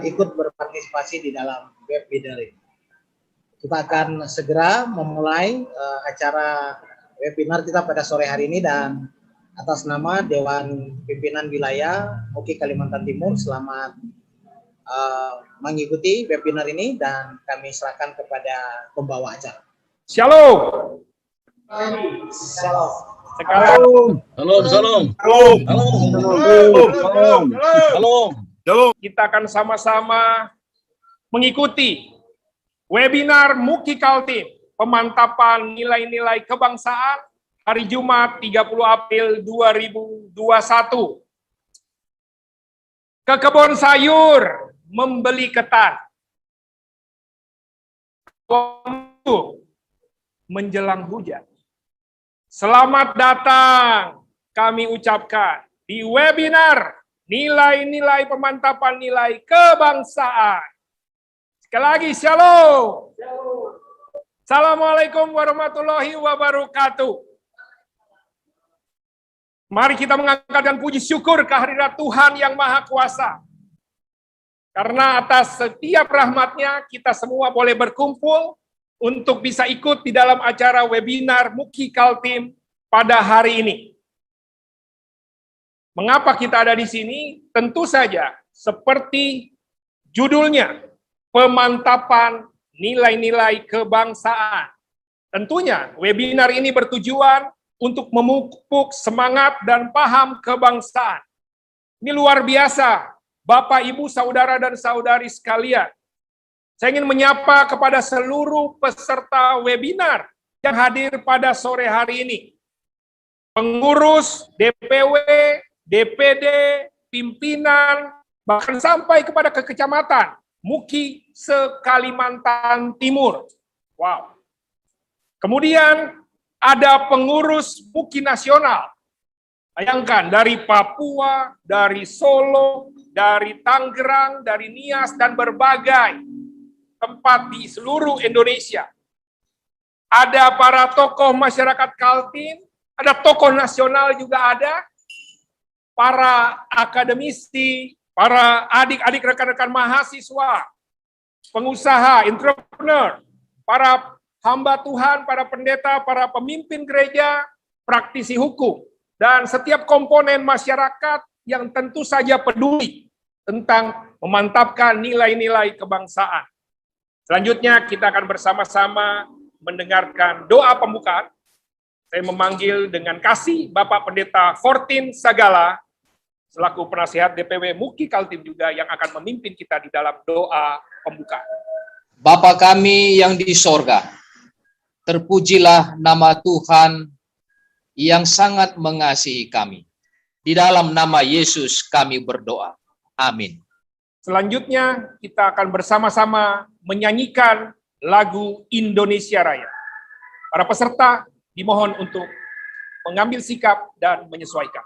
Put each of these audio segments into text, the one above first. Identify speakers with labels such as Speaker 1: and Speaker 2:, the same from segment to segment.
Speaker 1: ikut berpartisipasi di dalam webinar ini. Kita akan segera memulai acara webinar kita pada sore hari ini, dan atas nama Dewan Pimpinan Wilayah MUKI Kalimantan Timur, selamat mengikuti webinar ini, dan kami serahkan kepada pembawa acara.
Speaker 2: Shalom.
Speaker 1: Shalom.
Speaker 2: Sekarang
Speaker 3: Shalom.
Speaker 2: kita akan sama-sama mengikuti webinar MUKI Kaltim, pemantapan nilai-nilai kebangsaan, hari Jumat 30 April 2021. Ke kebun sayur membeli ketan. Menjelang hujan. Selamat datang kami ucapkan di webinar nilai-nilai pemantapan nilai kebangsaan. Sekali lagi, shalom. Assalamualaikum warahmatullahi wabarakatuh. Mari kita mengangkat dan puji syukur kehadirat Tuhan yang Maha Kuasa. Karena atas setiap rahmat-Nya kita semua boleh berkumpul untuk bisa ikut di dalam acara webinar MUKI Kaltim pada hari ini. Mengapa kita ada di sini? Tentu saja seperti judulnya, pemantapan nilai-nilai kebangsaan. Tentunya webinar ini bertujuan untuk memupuk semangat dan paham kebangsaan. Ini luar biasa, Bapak, Ibu, Saudara, dan Saudari sekalian. Saya ingin menyapa kepada seluruh peserta webinar yang hadir pada sore hari ini. Pengurus, DPW, DPD, pimpinan, bahkan sampai kepada kecamatan MUKI se-Kalimantan Timur. Wow. Kemudian ada pengurus MUKI nasional. Bayangkan, dari Papua, dari Solo, dari Tangerang, dari Nias, dan berbagai tempat di seluruh Indonesia. Ada para tokoh masyarakat Kaltim, ada tokoh nasional juga ada, para akademisi, para adik-adik rekan-rekan mahasiswa, pengusaha, entrepreneur, para hamba Tuhan, para pendeta, para pemimpin gereja, praktisi hukum, dan setiap komponen masyarakat yang tentu saja peduli tentang memantapkan nilai-nilai kebangsaan. Selanjutnya kita akan bersama-sama mendengarkan doa pembukaan. Saya memanggil dengan kasih Bapak Pendeta Fortin Sagala, selaku penasihat DPW MUKI Kaltim juga, yang akan memimpin kita di dalam doa pembukaan.
Speaker 4: Bapa kami yang di sorga, terpujilah nama Tuhan yang sangat mengasihi kami. Di dalam nama Yesus kami berdoa. Amin.
Speaker 2: Selanjutnya kita akan bersama-sama menyanyikan lagu Indonesia Raya. Para peserta dimohon untuk mengambil sikap dan menyesuaikan.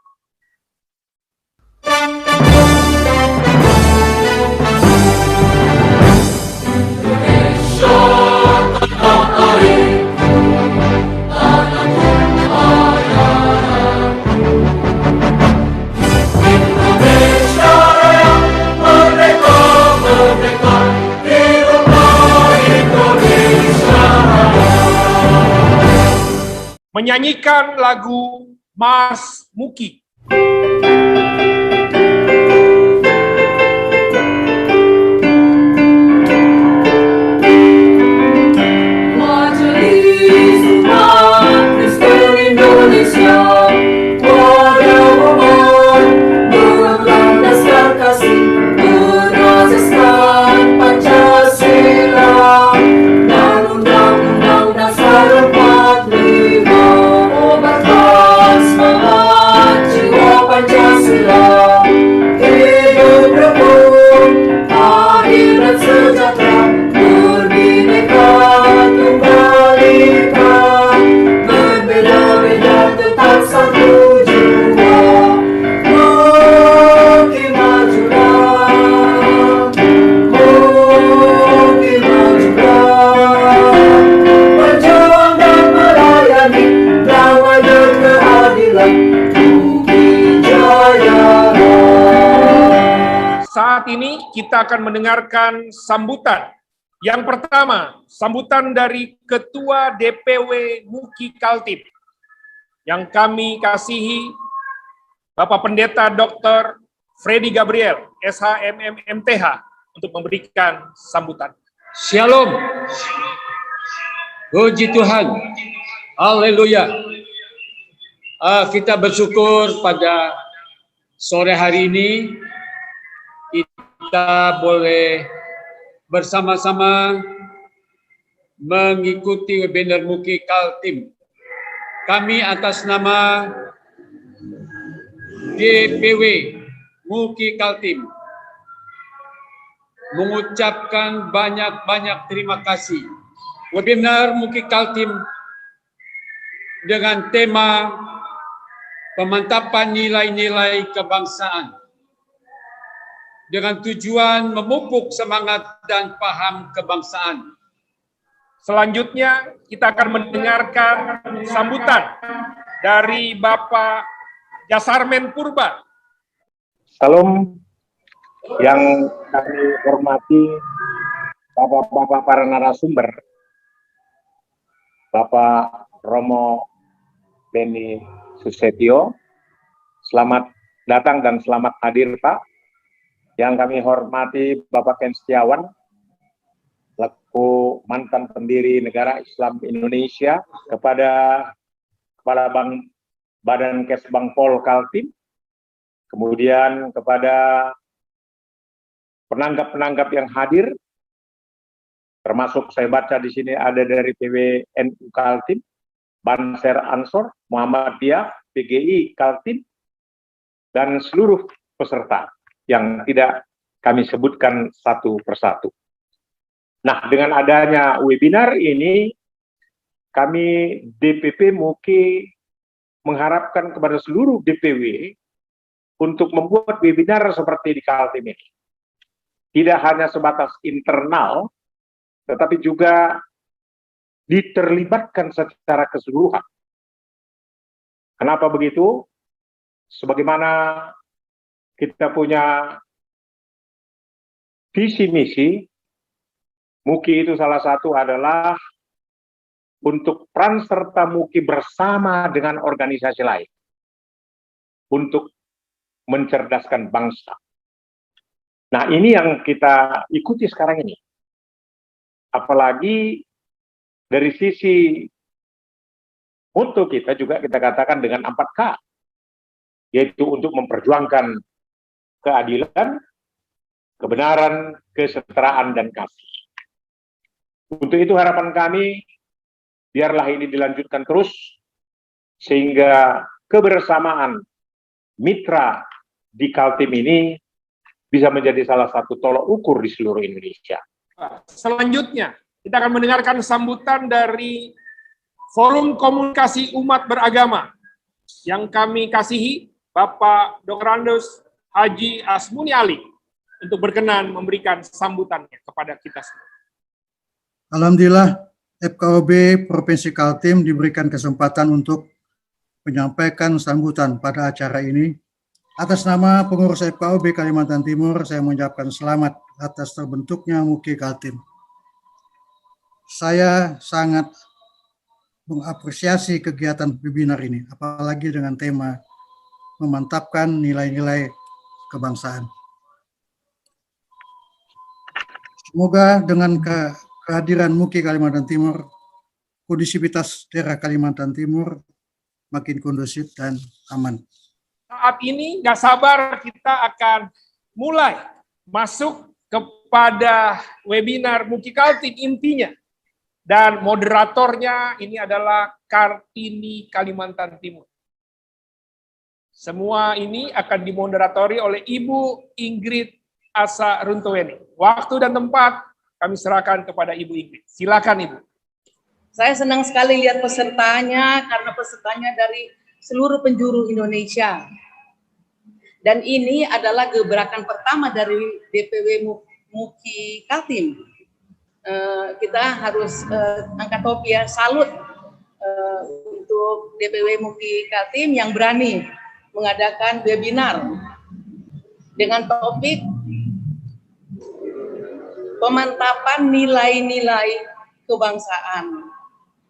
Speaker 2: Menyanyikan lagu Mas Muki.
Speaker 5: Semangat
Speaker 2: Saat ini kita akan mendengarkan sambutan. Yang pertama, sambutan dari Ketua DPW MUKI Kaltim yang kami kasihi Bapak Pendeta Dr. Freddy Gabriel, SHMM MTH, untuk memberikan sambutan.
Speaker 3: Shalom. Puji Tuhan. Haleluya. Kita bersyukur pada sore hari ini kita boleh bersama-sama mengikuti webinar MUKI Kaltim. Kami atas nama DPW MUKI Kaltim mengucapkan banyak-banyak terima kasih. Webinar MUKI Kaltim dengan tema pemantapan nilai-nilai kebangsaan dengan tujuan memupuk semangat dan paham kebangsaan.
Speaker 2: Selanjutnya kita akan mendengarkan sambutan dari Bapak Jasarmen Purba.
Speaker 5: Salam yang kami hormati Bapak-bapak para narasumber, Bapak Romo Beni Susetio, selamat datang dan selamat hadir Pak. Yang kami hormati Bapak Ken Setiawan, selaku mantan pendiri Negara Islam Indonesia, kepada Kepala Badan Kesbangpol Kaltim, kemudian kepada penanggap-penanggap yang hadir, termasuk saya baca di sini ada dari PWNU Kaltim, Banser Ansor, Muhammadiyah, PGI Kaltim, dan seluruh peserta yang tidak kami sebutkan satu persatu. Nah, dengan adanya webinar ini, kami DPP MUKI mengharapkan kepada seluruh DPW untuk membuat webinar seperti di Kaltim ini. Tidak hanya sebatas internal, tetapi juga diterlibatkan secara keseluruhan. Kenapa begitu? Sebagaimana kita punya visi misi, MUKI itu salah satu adalah untuk peran serta MUKI bersama dengan organisasi lain untuk mencerdaskan bangsa. Nah, ini yang kita ikuti sekarang ini. Apalagi dari sisi moto kita juga kita katakan dengan 4K, yaitu untuk memperjuangkan keadilan, kebenaran, kesetaraan, dan kasih. Untuk itu harapan kami, biarlah ini dilanjutkan terus, sehingga kebersamaan mitra di Kaltim ini bisa menjadi salah satu tolok ukur di seluruh Indonesia.
Speaker 2: Selanjutnya, kita akan mendengarkan sambutan dari Forum Komunikasi Umat Beragama yang kami kasihi, Bapak Dr. Haji Asmuni Ali, untuk berkenan memberikan sambutannya kepada kita semua.
Speaker 6: Alhamdulillah, FKOB Provinsi Kaltim diberikan kesempatan untuk menyampaikan sambutan pada acara ini. Atas nama pengurus FKOB Kalimantan Timur, saya mengucapkan selamat atas terbentuknya MUKI Kaltim. Saya sangat mengapresiasi kegiatan webinar ini, apalagi dengan tema memantapkan nilai-nilai kebangsaan. Semoga dengan kehadiran MUKI Kalimantan Timur, kondisivitas daerah Kalimantan Timur makin kondusif dan aman.
Speaker 2: Saat ini nggak sabar kita akan mulai masuk kepada webinar MUKI Kaltim intinya. Dan moderatornya ini adalah Kartini Kalimantan Timur. Semua ini akan dimoderatori oleh Ibu Ingrid Asa Runtoweni. Waktu dan tempat kami serahkan kepada Ibu Ingrid. Silakan Ibu.
Speaker 7: Saya senang sekali lihat pesertanya karena pesertanya dari seluruh penjuru Indonesia. Dan ini adalah gebrakan pertama dari DPW MUKI Kaltim. Kita harus angkat topi ya, salut untuk DPW MUKI Kaltim yang berani mengadakan webinar dengan topik pemantapan nilai-nilai kebangsaan.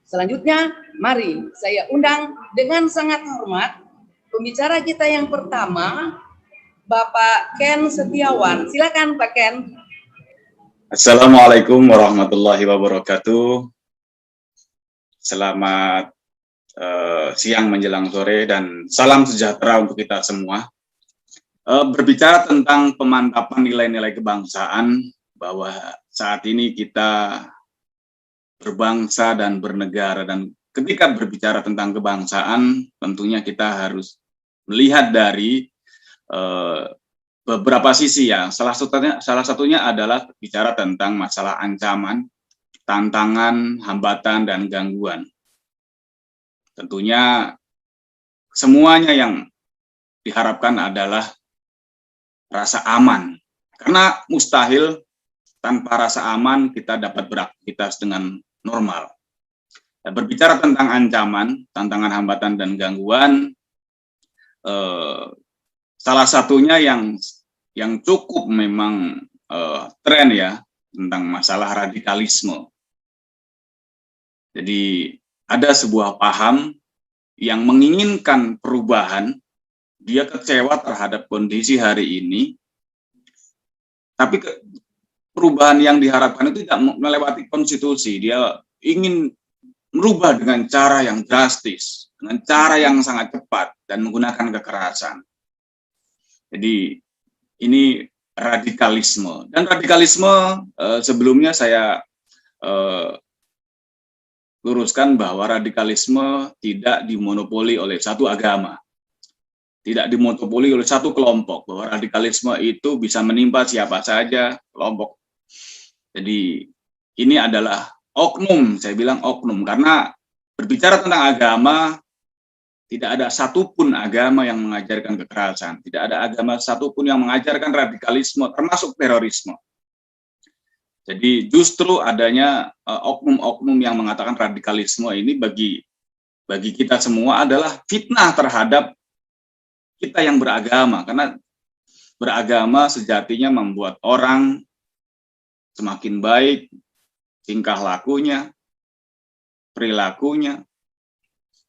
Speaker 7: Selanjutnya, mari saya undang dengan sangat hormat pembicara kita yang pertama, Bapak Ken Setiawan. Silakan Pak Ken.
Speaker 8: Assalamualaikum warahmatullahi wabarakatuh. Selamat siang menjelang sore dan salam sejahtera untuk kita semua. Berbicara tentang pemantapan nilai-nilai kebangsaan, bahwa saat ini kita berbangsa dan bernegara, dan ketika berbicara tentang kebangsaan tentunya kita harus melihat dari beberapa sisi ya. Salah satunya adalah bicara tentang masalah ancaman, tantangan, hambatan, dan gangguan. Tentunya semuanya yang diharapkan adalah rasa aman. Karena mustahil tanpa rasa aman kita dapat beraktivitas dengan normal. Dan berbicara tentang ancaman, tantangan, hambatan, dan gangguan, salah satunya yang cukup memang tren ya, tentang masalah radikalisme. Jadi ada sebuah paham yang menginginkan perubahan, dia kecewa terhadap kondisi hari ini, tapi perubahan yang diharapkan itu tidak melewati konstitusi. Dia ingin merubah dengan cara yang drastis, dengan cara yang sangat cepat, dan menggunakan kekerasan. Jadi ini radikalisme. Dan radikalisme sebelumnya saya luruskan bahwa radikalisme tidak dimonopoli oleh satu agama, tidak dimonopoli oleh satu kelompok, bahwa radikalisme itu bisa menimpa siapa saja kelompok. Jadi ini adalah oknum, saya bilang oknum, karena berbicara tentang agama, tidak ada satupun agama yang mengajarkan kekerasan, tidak ada agama satupun yang mengajarkan radikalisme, termasuk terorisme. Jadi justru adanya oknum-oknum yang mengatakan radikalisme ini bagi kita semua adalah fitnah terhadap kita yang beragama, karena beragama sejatinya membuat orang semakin baik tingkah lakunya, perilakunya.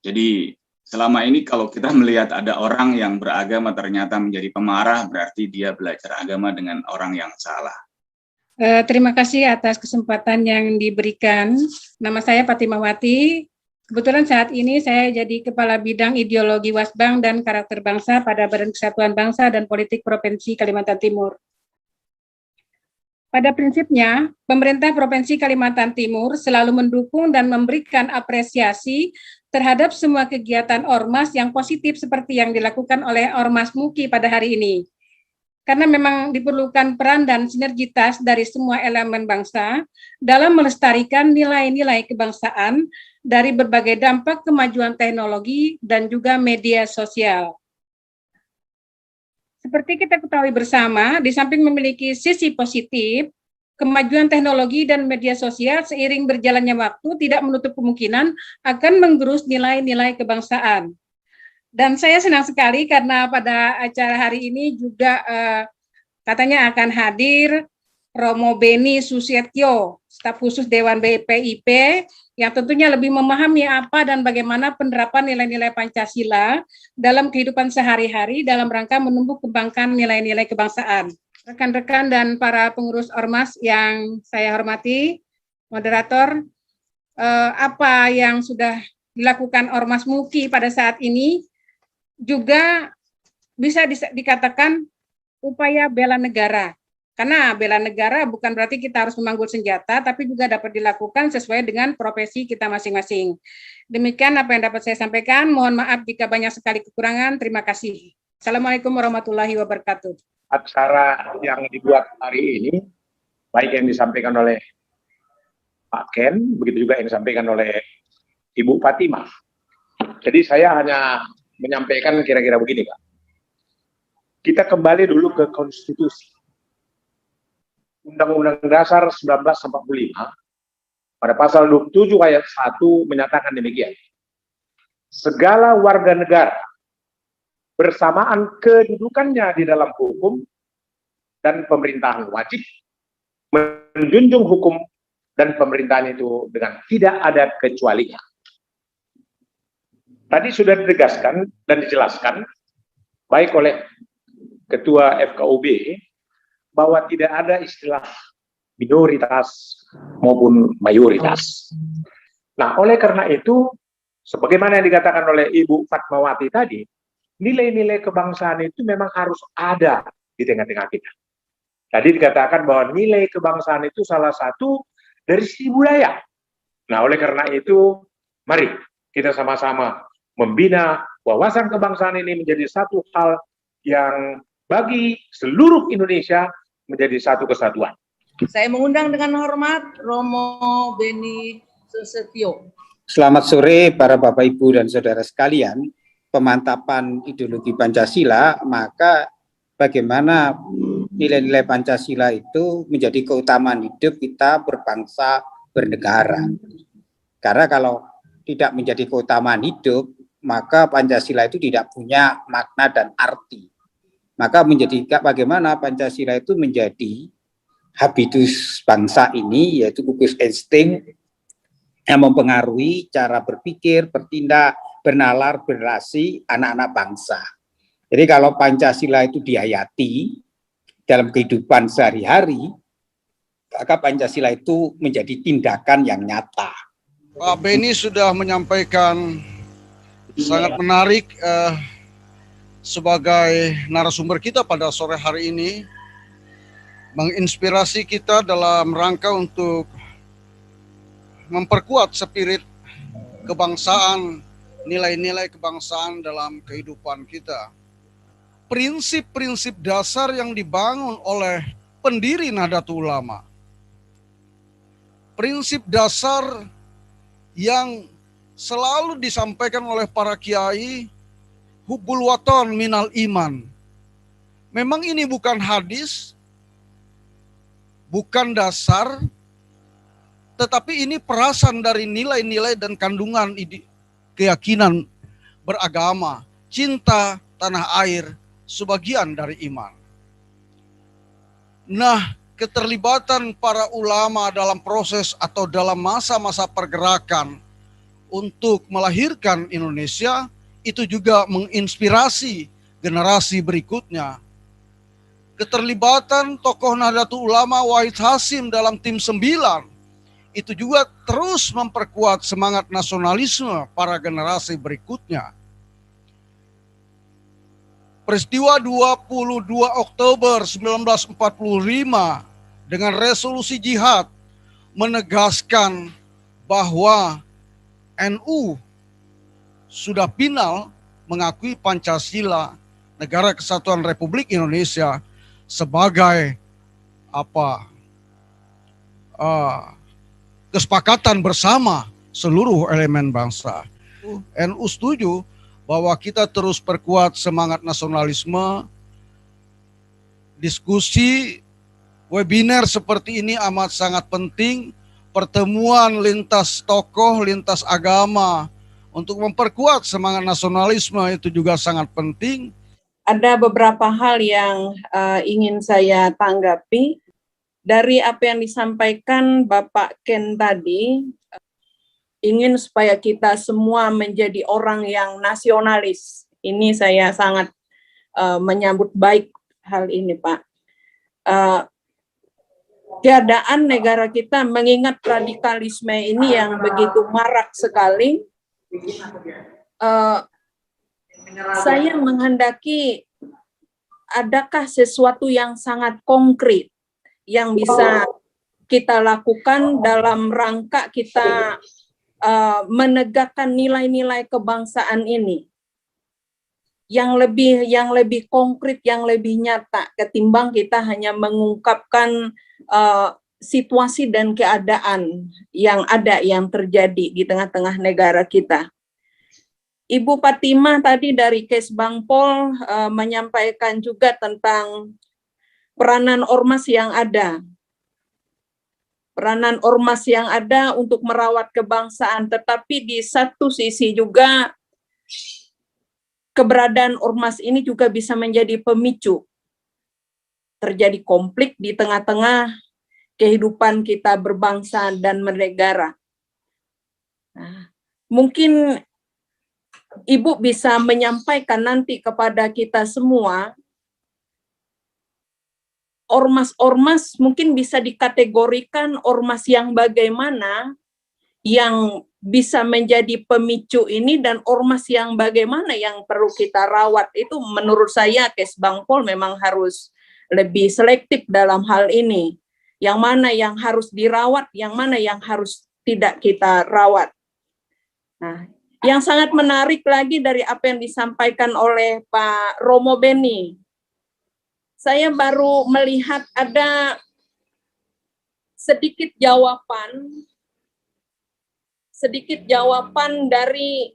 Speaker 8: Jadi selama ini kalau kita melihat ada orang yang beragama ternyata menjadi pemarah, berarti dia belajar agama dengan orang yang salah.
Speaker 9: Terima kasih atas kesempatan yang diberikan. Nama saya Fatimawati. Kebetulan saat ini saya jadi Kepala Bidang Ideologi Wasbang dan Karakter Bangsa pada Badan Kesatuan Bangsa dan Politik Provinsi Kalimantan Timur. Pada prinsipnya, pemerintah Provinsi Kalimantan Timur selalu mendukung dan memberikan apresiasi terhadap semua kegiatan Ormas yang positif seperti yang dilakukan oleh Ormas MUKI pada hari ini. Karena memang diperlukan peran dan sinergitas dari semua elemen bangsa dalam melestarikan nilai-nilai kebangsaan dari berbagai dampak kemajuan teknologi dan juga media sosial. Seperti kita ketahui bersama, di samping memiliki sisi positif, kemajuan teknologi dan media sosial seiring berjalannya waktu tidak menutup kemungkinan akan menggerus nilai-nilai kebangsaan. Dan saya senang sekali karena pada acara hari ini juga katanya akan hadir Romo Beni Susetyo, staf khusus Dewan BPIP, yang tentunya lebih memahami apa dan bagaimana penerapan nilai-nilai Pancasila dalam kehidupan sehari-hari dalam rangka menumbuh kembangkan nilai-nilai kebangsaan. Rekan-rekan dan para pengurus Ormas yang saya hormati, moderator, apa yang sudah dilakukan Ormas MUKI pada saat ini juga bisa dikatakan upaya bela negara. Karena bela negara bukan berarti kita harus memanggul senjata, tapi juga dapat dilakukan sesuai dengan profesi kita masing-masing. Demikian apa yang dapat saya sampaikan. Mohon maaf jika banyak sekali kekurangan. Terima kasih. Assalamualaikum warahmatullahi wabarakatuh.
Speaker 5: Acara yang dibuat hari ini, baik yang disampaikan oleh Pak Ken, begitu juga yang disampaikan oleh Ibu Fatimah. Jadi saya hanya menyampaikan kira-kira begini, Pak. Kita kembali dulu ke konstitusi. Undang-Undang Dasar 1945 pada pasal 27 ayat 1 menyatakan demikian. Segala warga negara bersamaan kedudukannya di dalam hukum dan pemerintahan wajib menjunjung hukum dan pemerintahan itu dengan tidak ada kecualinya. Tadi sudah ditegaskan dan dijelaskan baik oleh Ketua FKUB bahwa tidak ada istilah minoritas maupun mayoritas. Nah, oleh karena itu, sebagaimana yang dikatakan oleh Ibu Fatmawati tadi, nilai-nilai kebangsaan itu memang harus ada di tengah-tengah kita. Tadi dikatakan bahwa nilai kebangsaan itu salah satu dari sisi budaya. Nah, oleh karena itu, mari kita sama-sama membina wawasan kebangsaan ini menjadi satu hal yang bagi seluruh Indonesia menjadi satu kesatuan.
Speaker 7: Saya mengundang dengan hormat Romo Beni Susetio.
Speaker 10: Selamat sore para Bapak Ibu dan Saudara sekalian. Pemantapan ideologi Pancasila, maka bagaimana nilai-nilai Pancasila itu menjadi keutamaan hidup kita berbangsa bernegara. Karena kalau tidak menjadi keutamaan hidup, maka Pancasila itu tidak punya makna dan arti. Maka menjadi bagaimana Pancasila itu menjadi habitus bangsa ini, yaitu gugus insting yang mempengaruhi cara berpikir, bertindak, bernalar, berrelasi anak-anak bangsa. Jadi kalau Pancasila itu dihayati dalam kehidupan sehari-hari, maka Pancasila itu menjadi tindakan yang nyata.
Speaker 11: Pak Beni sudah menyampaikan sangat menarik sebagai narasumber kita pada sore hari ini, menginspirasi kita dalam rangka untuk memperkuat spirit kebangsaan, nilai-nilai kebangsaan dalam kehidupan kita. Prinsip-prinsip dasar yang dibangun oleh pendiri Nahdlatul Ulama. Prinsip dasar yang selalu disampaikan oleh para kiai, hubbul waton minal iman. Memang ini bukan hadis, bukan dasar, tetapi ini perasan dari nilai-nilai dan kandungan keyakinan beragama, cinta tanah air, sebagian dari iman. Nah, keterlibatan para ulama dalam proses atau dalam masa-masa pergerakan untuk melahirkan Indonesia itu juga menginspirasi generasi berikutnya. Keterlibatan tokoh Nahdlatul Ulama Wahid Hasyim dalam tim 9 itu juga terus memperkuat semangat nasionalisme para generasi berikutnya. Peristiwa 22 Oktober 1945 dengan resolusi jihad menegaskan bahwa NU sudah final mengakui Pancasila, Negara Kesatuan Republik Indonesia sebagai kesepakatan bersama seluruh elemen bangsa. NU setuju bahwa kita terus perkuat semangat nasionalisme. Diskusi webinar seperti ini amat sangat penting. Pertemuan lintas tokoh, lintas agama untuk memperkuat semangat nasionalisme itu juga sangat penting.
Speaker 9: Ada beberapa hal yang ingin saya tanggapi dari apa yang disampaikan Bapak Ken tadi. Ingin supaya kita semua menjadi orang yang nasionalis. Ini saya sangat menyambut baik hal ini, Pak. Keadaan negara kita mengingat radikalisme ini yang begitu marak sekali. Saya menghendaki adakah sesuatu yang sangat konkret yang bisa kita lakukan dalam rangka kita menegakkan nilai-nilai kebangsaan ini yang lebih konkret, yang lebih nyata ketimbang kita hanya mengungkapkan situasi dan keadaan yang ada, yang terjadi di tengah-tengah negara kita. Ibu Fatimah tadi dari Kesbangpol menyampaikan juga tentang peranan ormas yang ada. Peranan ormas yang ada untuk merawat kebangsaan, tetapi di satu sisi juga keberadaan ormas ini juga bisa menjadi pemicu terjadi konflik di tengah-tengah
Speaker 12: kehidupan kita berbangsa dan bernegara. Nah, mungkin Ibu bisa menyampaikan nanti kepada kita semua, ormas-ormas mungkin bisa dikategorikan ormas yang bagaimana yang bisa menjadi pemicu ini, dan ormas yang bagaimana yang perlu kita rawat. Itu menurut saya Kesbangpol memang harus lebih selektif dalam hal ini. Yang mana yang harus dirawat, yang mana yang harus tidak kita rawat. Nah, yang sangat menarik lagi dari apa yang disampaikan oleh Pak Romo Beni, saya baru melihat ada sedikit jawaban dari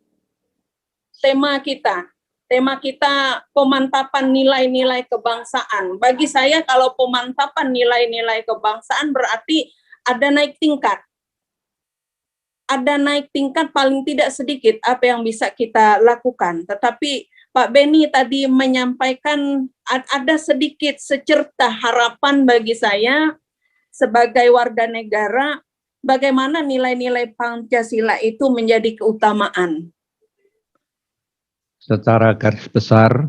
Speaker 12: tema kita. Tema kita pemantapan nilai-nilai kebangsaan. Bagi saya kalau pemantapan nilai-nilai kebangsaan berarti ada naik tingkat. Ada naik tingkat paling tidak sedikit apa yang bisa kita lakukan. Tetapi Pak Beni tadi menyampaikan ada sedikit secerta harapan bagi saya sebagai warga negara, bagaimana nilai-nilai Pancasila itu menjadi keutamaan.
Speaker 13: Secara garis besar,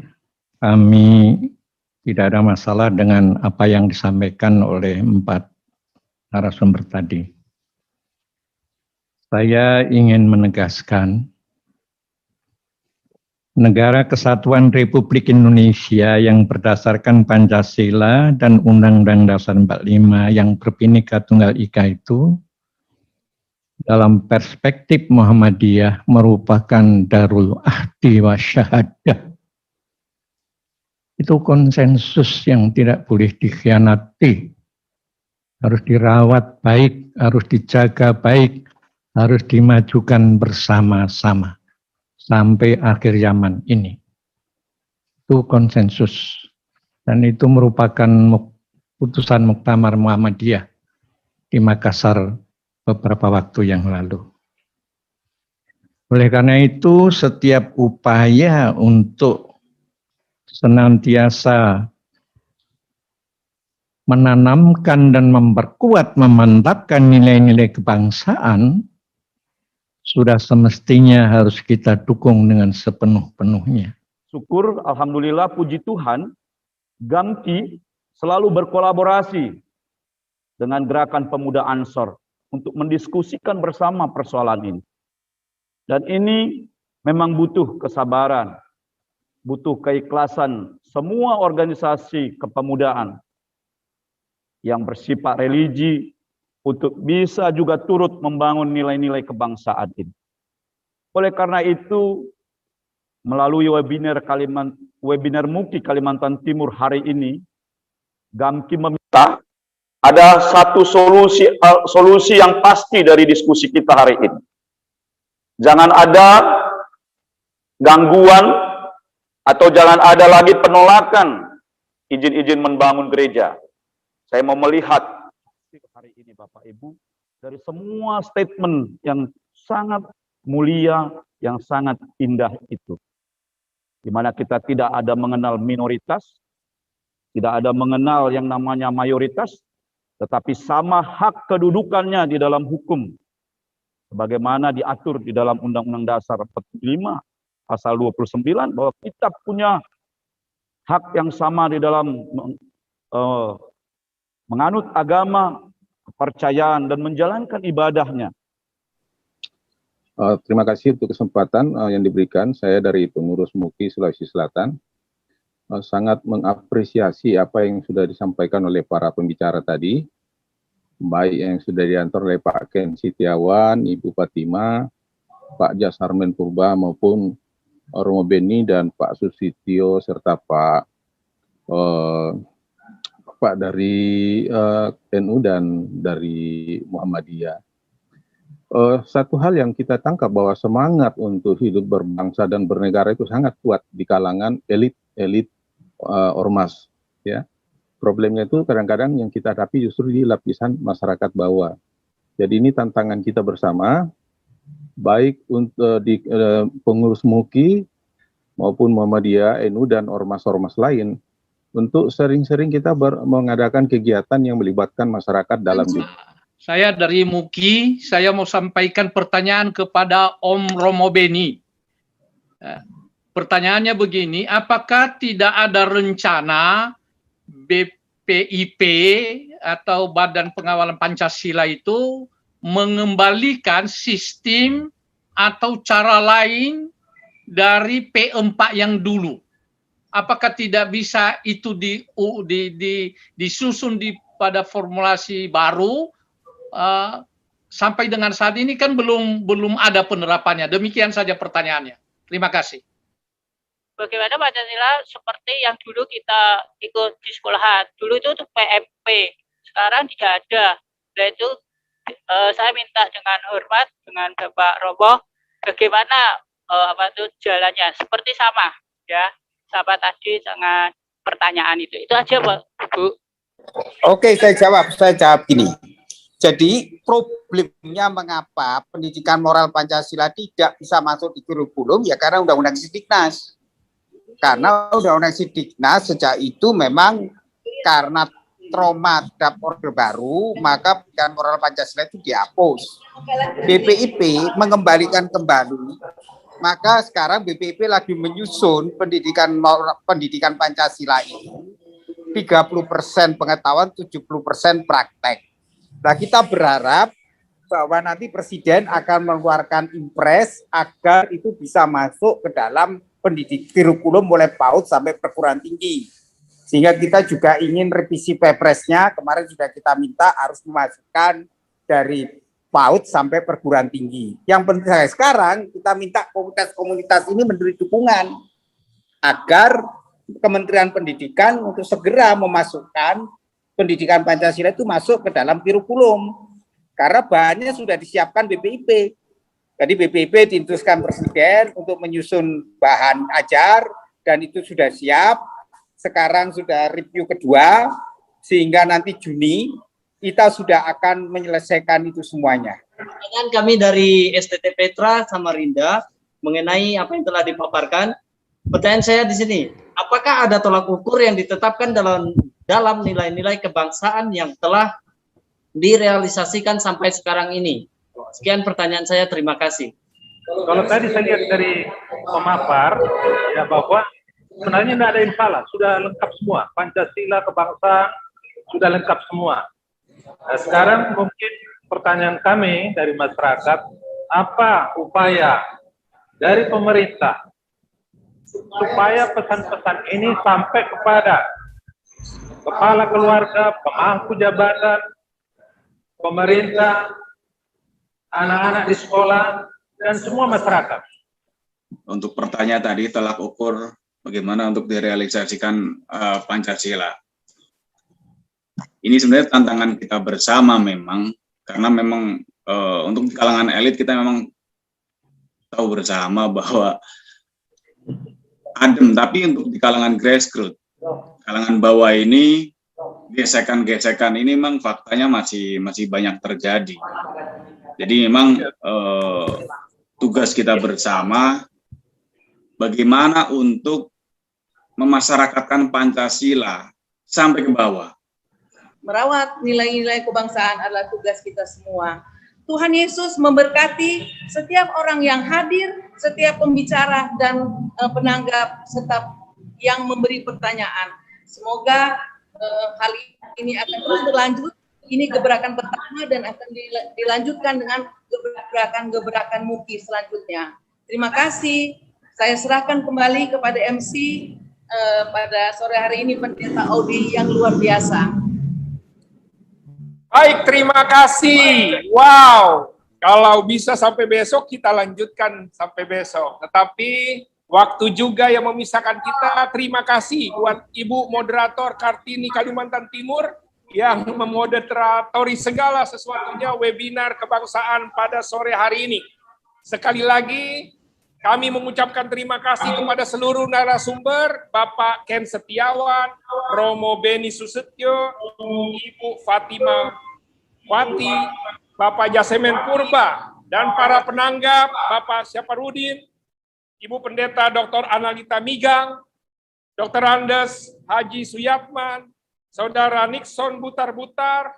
Speaker 13: kami tidak ada masalah dengan apa yang disampaikan oleh 4 narasumber tadi. Saya ingin menegaskan, Negara Kesatuan Republik Indonesia yang berdasarkan Pancasila dan Undang-Undang Dasar 45 yang berbhinneka tunggal ika itu, dalam perspektif Muhammadiyah merupakan darul ahdi wa syahadah. Itu konsensus yang tidak boleh dikhianati. Harus dirawat baik, harus dijaga baik, harus dimajukan bersama-sama sampai akhir zaman ini. Itu konsensus. Dan itu merupakan putusan Muktamar Muhammadiyah di Makassar beberapa waktu yang lalu. Oleh karena itu, setiap upaya untuk senantiasa menanamkan dan memperkuat, memantapkan nilai-nilai kebangsaan sudah semestinya harus kita dukung dengan sepenuh-penuhnya.
Speaker 14: Syukur, alhamdulillah, puji Tuhan, GAMKI selalu berkolaborasi dengan Gerakan Pemuda Ansor untuk mendiskusikan bersama persoalan ini. Dan ini memang butuh kesabaran, butuh keikhlasan semua organisasi kepemudaan yang bersifat religi untuk bisa juga turut membangun nilai-nilai kebangsaan ini. Oleh karena itu, melalui webinar MUKI Kalimantan Timur hari ini, GAMKI meminta ada satu solusi yang pasti dari diskusi kita hari ini. Jangan ada gangguan atau jangan ada lagi penolakan izin-izin membangun gereja. Saya mau melihat hari ini Bapak Ibu dari semua statement yang sangat mulia, yang sangat indah itu. Di mana kita tidak ada mengenal minoritas, tidak ada mengenal yang namanya mayoritas, tetapi sama hak kedudukannya di dalam hukum. Sebagaimana diatur di dalam Undang-Undang Dasar 45 pasal 29 bahwa kita punya hak yang sama di dalam menganut agama, kepercayaan, dan menjalankan ibadahnya.
Speaker 15: Terima kasih untuk kesempatan yang diberikan. Saya dari pengurus MUKI Sulawesi Selatan sangat mengapresiasi apa yang sudah disampaikan oleh para pembicara tadi, baik yang sudah diantar oleh Pak Ken Sitiawan, Ibu Fatima, Pak Jasarmen Purba maupun Romo Beni dan Pak Susityo serta Pak dari NU dan dari Muhammadiyah. Satu hal yang kita tangkap bahwa semangat untuk hidup berbangsa dan bernegara itu sangat kuat di kalangan elit ormas. Ya, problemnya itu kadang-kadang yang kita hadapi justru di lapisan masyarakat bawah. Jadi ini tantangan kita bersama, baik untuk di pengurus MUKI maupun Muhammadiyah, NU dan ormas-ormas lain, untuk sering-sering kita mengadakan kegiatan yang melibatkan masyarakat dalam diri.
Speaker 16: Saya dari MUKI, saya mau sampaikan pertanyaan kepada Om Romo Beni. Pertanyaannya begini, apakah tidak ada rencana BPIP atau Badan Pengawalan Pancasila itu mengembalikan sistem atau cara lain dari P4 yang dulu? Apakah tidak bisa itu disusun pada formulasi baru? Sampai dengan saat ini kan belum ada penerapannya. Demikian saja pertanyaannya. Terima kasih.
Speaker 17: Bagaimana Pancasila seperti yang dulu kita ikut di sekolahan. Dulu itu untuk PMP, sekarang tidak ada. Dan itu saya minta dengan hormat dengan Bapak Romo, bagaimana jalannya? Seperti sama, ya. Sahabat tadi dengan pertanyaan itu aja, Bu.
Speaker 10: Oke, saya jawab gini. Jadi problemnya mengapa pendidikan moral Pancasila tidak bisa masuk di kurikulum ya karena Undang-Undang Sidiknas. Karena Undang-Undang Sidiknas sejak itu memang karena trauma terhadap Orde Baru, maka pendidikan moral Pancasila itu dihapus. BPIP mengembalikan kembali, maka sekarang BPIP lagi menyusun pendidikan Pancasila ini 30% pengetahuan, 70% praktek. Nah, kita berharap bahwa nanti Presiden akan mengeluarkan impres agar itu bisa masuk ke dalam kurikulum mulai PAUD sampai perguruan tinggi. Sehingga kita juga ingin revisi Perpresnya, kemarin sudah kita minta harus memasukkan dari PAUD sampai perguruan tinggi. Yang penting sekarang kita minta komunitas-komunitas ini memberi dukungan agar Kementerian Pendidikan untuk segera memasukkan pendidikan Pancasila itu masuk ke dalam kurikulum. Karena bahannya sudah disiapkan BPIP. Jadi BPIP diinstruksikan Presiden untuk menyusun bahan ajar dan itu sudah siap. Sekarang sudah review kedua sehingga nanti Juni kita sudah akan menyelesaikan itu semuanya.
Speaker 18: Pertanyaan kami dari STT Petra Samarinda mengenai apa yang telah dipaparkan. Pertanyaan saya di sini, apakah ada tolak ukur yang ditetapkan dalam nilai-nilai kebangsaan yang telah direalisasikan sampai sekarang ini? Sekian pertanyaan saya, terima kasih.
Speaker 5: Kalau tadi saya lihat dari pemapar, ya bahwa sebenarnya tidak ada yang salah, sudah lengkap semua. Pancasila, kebangsaan, sudah lengkap semua. Nah, sekarang mungkin pertanyaan kami dari masyarakat, apa upaya dari pemerintah supaya pesan-pesan ini sampai kepada kepala keluarga, pemangku jabatan, pemerintah, anak-anak di sekolah, dan semua masyarakat.
Speaker 8: Untuk pertanyaan tadi, tolak ukur bagaimana untuk direalisasikan Pancasila. Ini sebenarnya tantangan kita bersama memang, karena memang untuk di kalangan elit kita memang tahu bersama bahwa adem, tapi untuk di kalangan grassroots, kalangan bawah ini, gesekan-gesekan ini memang faktanya masih banyak terjadi. Jadi memang tugas kita bersama bagaimana untuk memasyarakatkan Pancasila sampai ke bawah.
Speaker 7: Merawat nilai-nilai kebangsaan adalah tugas kita semua. Tuhan Yesus memberkati setiap orang yang hadir, setiap pembicara dan penanggap serta yang memberi pertanyaan. Semoga hal ini akan terus berlanjut. Ini gebrakan pertama dan akan dilanjutkan dengan gebrakan-gebrakan MUKI selanjutnya. Terima kasih. Saya serahkan kembali kepada MC pada sore hari ini, Pendeta Audi yang luar biasa.
Speaker 2: Baik, terima kasih. Wow, kalau bisa sampai besok kita lanjutkan sampai besok. Tetapi waktu juga yang memisahkan kita. Terima kasih buat Ibu Moderator Kartini Kalimantan Timur yang memoderatori segala sesuatunya webinar kebangsaan pada sore hari ini. Sekali lagi kami mengucapkan terima kasih kepada seluruh narasumber, Bapak Ken Setiawan, Romo Beni Susetyo, Ibu Fatima Wati, Bapak Jasemen Purba, dan para penanggap, Bapak Syaparudin, Ibu Pendeta Dr. Analita Migang, Dr. Andes Haji Suyatman, Saudara Nixon Butar-Butar,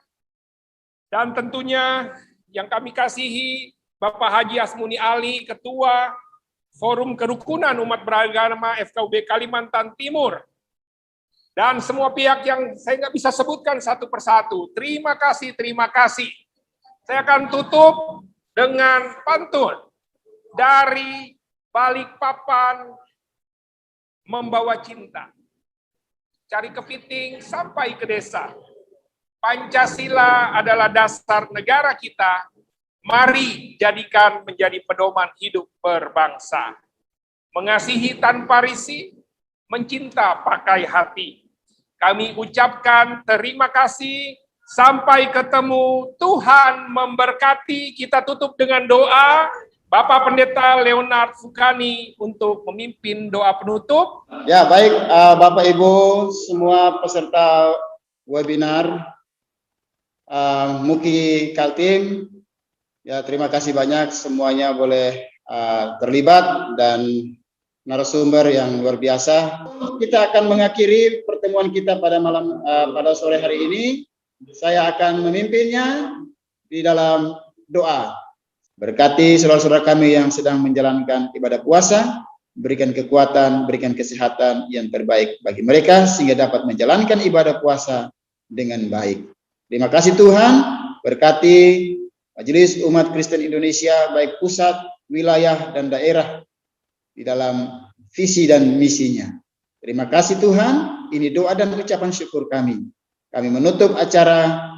Speaker 2: dan tentunya yang kami kasihi Bapak Haji Asmuni Ali, Ketua Forum Kerukunan Umat Beragama FKUB Kalimantan Timur, dan semua pihak yang saya nggak bisa sebutkan satu persatu. Terima kasih, terima kasih. Saya akan tutup dengan pantun dari Balikpapan membawa cinta. Cari kepiting sampai ke desa. Pancasila adalah dasar negara kita. Mari jadikan menjadi pedoman hidup berbangsa. Mengasihi tanpa risih, mencinta pakai hati. Kami ucapkan terima kasih. Sampai ketemu, Tuhan memberkati. Kita tutup dengan doa. Bapak Pendeta Leonard Fukani untuk memimpin doa penutup.
Speaker 19: Ya, baik Bapak Ibu semua peserta webinar Muki Kaltim. Ya, terima kasih banyak semuanya boleh terlibat dan narasumber yang luar biasa. Kita akan mengakhiri pertemuan kita pada pada sore hari ini. Saya akan memimpinnya di dalam doa. Berkati saudara-saudara kami yang sedang menjalankan ibadah puasa, berikan kekuatan, berikan kesehatan yang terbaik bagi mereka sehingga dapat menjalankan ibadah puasa dengan baik. Terima kasih Tuhan, berkati Majelis Umat Kristen Indonesia baik pusat, wilayah, dan daerah di dalam visi dan misinya. Terima kasih Tuhan, ini doa dan ucapan syukur kami. Kami menutup acara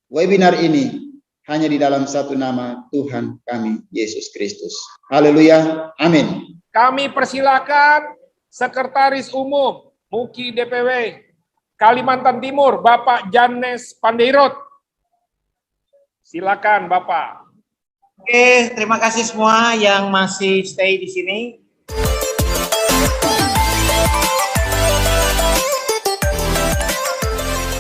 Speaker 19: webinar ini hanya di dalam satu nama Tuhan kami, Yesus Kristus. Haleluya, amin.
Speaker 2: Kami persilakan Sekretaris Umum Muki DPW Kalimantan Timur, Bapak Janes Pandeirot. Silakan Bapak.
Speaker 1: Oke, terima kasih semua yang masih stay di sini.